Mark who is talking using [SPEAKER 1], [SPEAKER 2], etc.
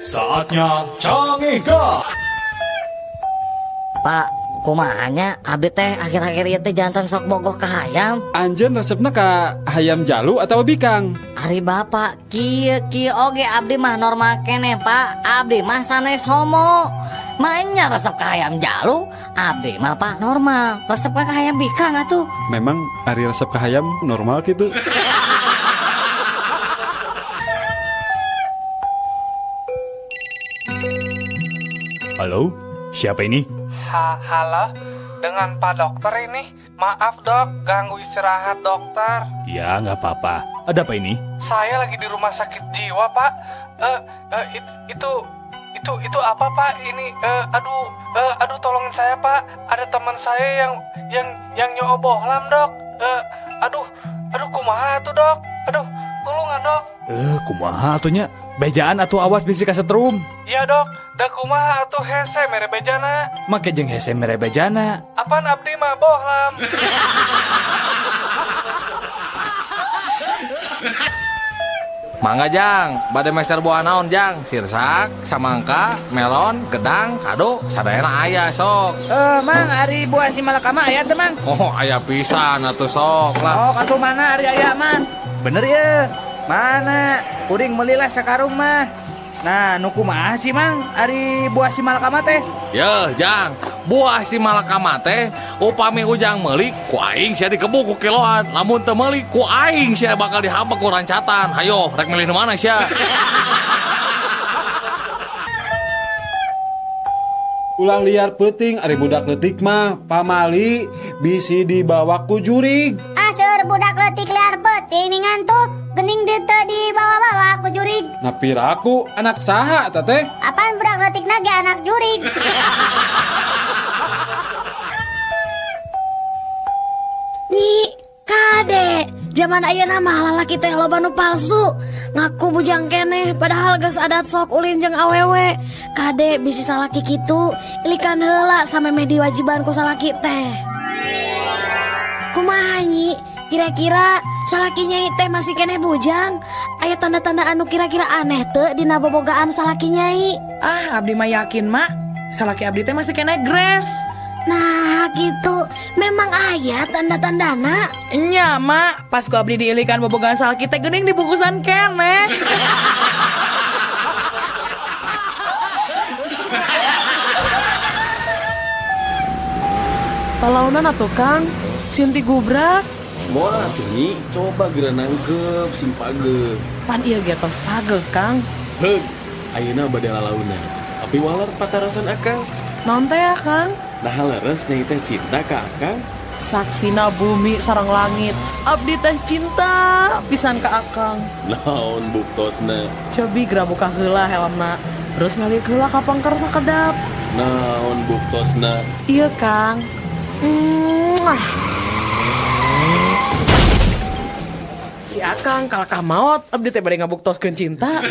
[SPEAKER 1] Saatnya canggih gak?
[SPEAKER 2] Pak, kumahanya abdi teh akhir-akhir ieu teh jantan sok bogoh ka hayam.
[SPEAKER 3] Anjeun resepna ka hayam jalu atau bikang?
[SPEAKER 2] Ari bapak, kieu oge abdi mah normal keneh Pak. Abdi mah sanes homo. Mainnya resep ka hayam jalu, abdi mah Pak normal. Resep ka hayam bikang atuh.
[SPEAKER 3] Memang ari resep ka hayam normal gitu.
[SPEAKER 1] Halo, siapa ini?
[SPEAKER 4] Halo, dengan Pak Dokter ini. Maaf dok, ganggu istirahat dokter.
[SPEAKER 1] Ya, nggak apa-apa. Ada apa ini?
[SPEAKER 4] Saya lagi di rumah sakit jiwa pak. Itu apa pak? Ini, aduh tolongin saya pak. Ada teman saya yang nyobohlam dok. Aduh kumaha tuh dok. Aduh, tolongan dok.
[SPEAKER 1] Kumaha atunya? Bejaan atuh awas bisi ka setrum.
[SPEAKER 4] Iya dok, da kumaha atuh hese mere bejana.
[SPEAKER 1] Make jeung hese mere bejana.
[SPEAKER 4] Apaan abdi mah bohlam.
[SPEAKER 5] Mangga jang, bade meser buah naon jang, sirsak, samangka, melon, gedang, kado, sadayana aya sok.
[SPEAKER 6] Mang, ari buah si malakama aya teh, Mang.
[SPEAKER 5] Oh, aya pisan atuh sok lah.
[SPEAKER 6] Oh, katu mana ari aya, Man? Bener ya. Mana? Kuring melilah sakarung mah. Nah, nu kumaha sih, Mang? Ari buah si malakama teh.
[SPEAKER 5] Yeuh, jang, buah si malakama teh upami ujang meuli ku aing sia dikebuk ku kiloan. Lamun teu meuli ku aing sia bakal dihabek ku rancatan. Hayo, rek milih nu mana sia?
[SPEAKER 3] Ulah liar peuting ari budak leutik mah pamali bisi dibawa ku jurig.
[SPEAKER 7] Aseur budak leutik liar peuting ning ngantuk geuning dieu teu dibawa-bawa ku jurig.
[SPEAKER 3] Napiraku anak saha eta teh?
[SPEAKER 7] Apaan budak leutikna ge anak jurig.
[SPEAKER 8] Nyi, kade, zaman ayeuna mah lalaki teh loba nu palsu. Ngaku bujang keneh padahal geus adat sok ulin jeung awewe. Kade bisi salaki kitu, ilikan heula sameme diwajiban ku salaki teh. Kumaha nyi? Kira-kira salaki nyai teh masih keneh bujang? Aya tanda-tanda anu kira-kira aneh teu dina bobogaan salaki nyai?
[SPEAKER 6] Ah, abdi mah yakin, Mak. Salaki abdi teh masih kena gres.
[SPEAKER 8] Nah gitu, memang aya tanda-tandana.
[SPEAKER 6] Nya, Mak. Pas ku abdi diilikan bobogan salaki teh geuning dibungkusan keneh. Palaunan atuh, Kang. Sinti gubrak.
[SPEAKER 9] Moal atuh Nyi, coba geura nangkep sim pageuh.
[SPEAKER 6] Pan ieu ge tos pageuh, Kang.
[SPEAKER 9] Heug, ayeuna bade lalauna. Tapi walar patarasan akang.
[SPEAKER 6] Naon teh ya, Kang?
[SPEAKER 9] Nah leres nyai teh cinta ka akang.
[SPEAKER 6] Saksina bumi sareng langit. Abdi teh cinta pisan ka akang.
[SPEAKER 9] Naon buktosna?
[SPEAKER 6] Cobi geura buka heula helmna. Terus ngalik heula ka pangker sakedap.
[SPEAKER 9] Naon buktosna?
[SPEAKER 6] Iya, Kang. Si akang kalahkah maot abdi teh bade ngabuktoskeun cinta.